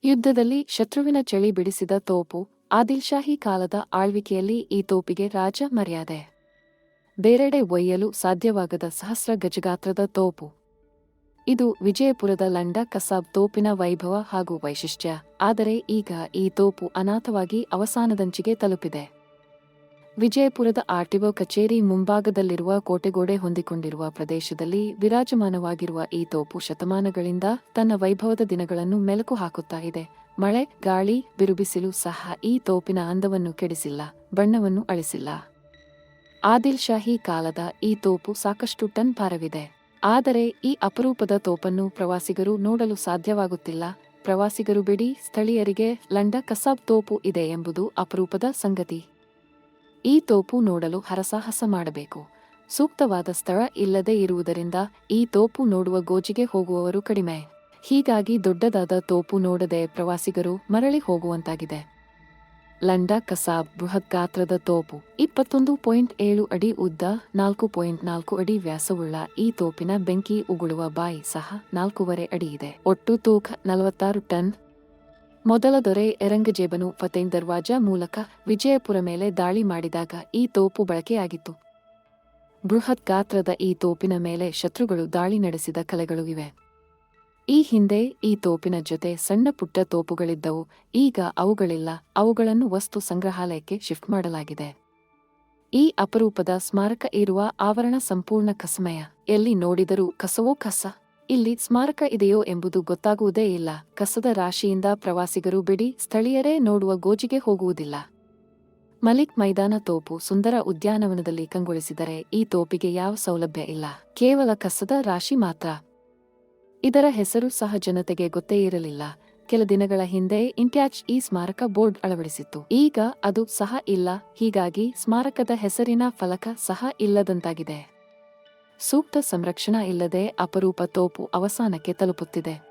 ಯುದ್ಧದಲ್ಲಿ ಶತ್ರುವಿನ ಚಳಿ ಬಿಡಿಸಿದ ತೋಪು. ಆದಿಲ್ಶಾಹಿ ಕಾಲದ ಆಳ್ವಿಕೆಯಲ್ಲಿ ಈ ತೋಪಿಗೆ ರಾಜ ಮರ್ಯಾದೆ. ಬೇರೆಡೆ ಒಯ್ಯಲು ಸಾಧ್ಯವಾಗದ ಸಹಸ್ರ ಗಜಗಾತ್ರದ ತೋಪು. ಇದು ವಿಜಯಪುರದ ಲಂಡ ಕಸಾಬ್ ತೋಪಿನ ವೈಭವ ಹಾಗೂ ವೈಶಿಷ್ಟ್ಯ. ಆದರೆ ಈಗ ಈ ತೋಪು ಅನಾಥವಾಗಿ ಅವಸಾನದಂಚಿಗೆ ತಲುಪಿದೆ. ವಿಜಯಪುರದ ಆರ್ಟಿಒ ಕಚೇರಿ ಮುಂಭಾಗದಲ್ಲಿರುವ ಕೋಟೆಗೋಡೆ ಹೊಂದಿಕೊಂಡಿರುವ ಪ್ರದೇಶದಲ್ಲಿ ವಿರಾಜಮಾನವಾಗಿರುವ ಈ ತೋಪು ಶತಮಾನಗಳಿಂದ ತನ್ನ ವೈಭವದ ದಿನಗಳನ್ನು ಮೆಲುಕು ಹಾಕುತ್ತಾ ಇದೆ. ಮಳೆ, ಗಾಳಿ, ಬಿರುಬಿಸಿಲು ಸಹ ಈ ತೋಪಿನ ಅಂದವನ್ನು ಕೆಡಿಸಿಲ್ಲ, ಬಣ್ಣವನ್ನು ಅಳಿಸಿಲ್ಲ. ಆದಿಲ್ಶಾಹಿ ಕಾಲದ ಈ ತೋಪು ಸಾಕಷ್ಟು ಟನ್ ಭಾರವಿದೆ. ಆದರೆ ಈ ಅಪರೂಪದ ತೋಪನ್ನು ಪ್ರವಾಸಿಗರು ನೋಡಲು ಸಾಧ್ಯವಾಗುತ್ತಿಲ್ಲ. ಪ್ರವಾಸಿಗರು ಬಿಡಿ, ಸ್ಥಳೀಯರಿಗೆ ಲಂಡ ಕಸಾಬ್ ತೋಪು ಇದೆ ಎಂಬುದು ಅಪರೂಪದ ಸಂಗತಿ. ಈ ತೋಪು ನೋಡಲು ಹರಸಾಹಸ ಮಾಡಬೇಕು. ಸೂಕ್ತವಾದ ಸ್ಥಳ ಇಲ್ಲದೆ ಇರುವುದರಿಂದ ಈ ತೋಪು ನೋಡುವ ಗೋಜಿಗೆ ಹೋಗುವವರು ಕಡಿಮೆ. ಹೀಗಾಗಿ ದೊಡ್ಡದಾದ ತೋಪು ನೋಡದೆ ಪ್ರವಾಸಿಗರು ಮರಳಿ ಹೋಗುವಂತಾಗಿದೆ. ಲಂಡ ಕಸಾಬ್ ಬೃಹತ್ ಗಾತ್ರದ ತೋಪು. 21.7 ಅಡಿ ಉದ್ದ, 4.4 ಅಡಿ ವ್ಯಾಸವುಳ್ಳ ಈ ತೋಪಿನ ಬೆಂಕಿ ಉಗುಳುವ ಬಾಯಿ ಸಹ 4.5 ಅಡಿ ಇದೆ. ಒಟ್ಟು ತೂಕ 46 ಟನ್. ಮೊದಲ ದೊರೆ ಔರಂಗಜೇಬನು ಫತೇನ್ ದರ್ವಾಜ ಮೂಲಕ ವಿಜಯಪುರ ಮೇಲೆ ದಾಳಿ ಮಾಡಿದಾಗ ಈ ತೋಪು ಬಳಕೆಯಾಗಿತ್ತು. ಬೃಹತ್ ಗಾತ್ರದ ಈ ತೋಪಿನ ಮೇಲೆ ಶತ್ರುಗಳು ದಾಳಿ ನಡೆಸಿದ ಕಲೆಗಳು ಇವೆ. ಈ ಹಿಂದೆ ಈ ತೋಪಿನ ಜೊತೆ ಸಣ್ಣ ಪುಟ್ಟ ತೋಪುಗಳಿದ್ದವು. ಈಗ ಅವುಗಳಿಲ್ಲ. ಅವುಗಳನ್ನು ವಸ್ತು ಸಂಗ್ರಹಾಲಯಕ್ಕೆ ಶಿಫ್ಟ್ ಮಾಡಲಾಗಿದೆ. ಈ ಅಪರೂಪದ ಸ್ಮಾರಕ ಇರುವ ಆವರಣ ಸಂಪೂರ್ಣ ಕಸಮಯ. ಎಲ್ಲಿ ನೋಡಿದರೂ ಕಸವೋ ಕಸ. ಇಲ್ಲಿ ಸ್ಮಾರಕ ಇದೆಯೋ ಎಂಬುದು ಗೊತ್ತಾಗುವುದೇ ಇಲ್ಲ. ಕಸದ ರಾಶಿಯಿಂದ ಪ್ರವಾಸಿಗರು ಬಿಡಿ, ಸ್ಥಳೀಯರೇ ನೋಡುವ ಗೋಜಿಗೆ ಹೋಗುವುದಿಲ್ಲ. ಮಲಿಕ್ ಮೈದಾನ ತೋಪು ಸುಂದರ ಉದ್ಯಾನವನದಲ್ಲಿ ಕಂಗೊಳಿಸಿದರೆ ಈ ತೋಪಿಗೆ ಯಾವ ಸೌಲಭ್ಯ ಇಲ್ಲ. ಕೇವಲ ಕಸದ ರಾಶಿ ಮಾತ್ರ. ಇದರ ಹೆಸರು ಸಹ ಜನತೆಗೆ ಗೊತ್ತೇ ಇರಲಿಲ್ಲ. ಕೆಲ ದಿನಗಳ ಹಿಂದೆ ಇಂಟ್ಯಾಚ್ ಈ ಸ್ಮಾರಕ ಬೋರ್ಡ್ ಅಳವಡಿಸಿತ್ತು. ಈಗ ಅದು ಸಹ ಇಲ್ಲ. ಹೀಗಾಗಿ ಸ್ಮಾರಕದ ಹೆಸರಿನ ಫಲಕ ಸಹ ಇಲ್ಲದಂತಾಗಿದೆ. ಸೂಕ್ತ ಸಂರಕ್ಷಣಾ ಇಲ್ಲದೆ ಅಪರೂಪ ತೋಪು ಅವಸಾನಕ್ಕೆ ತಲುಪುತ್ತಿದೆ.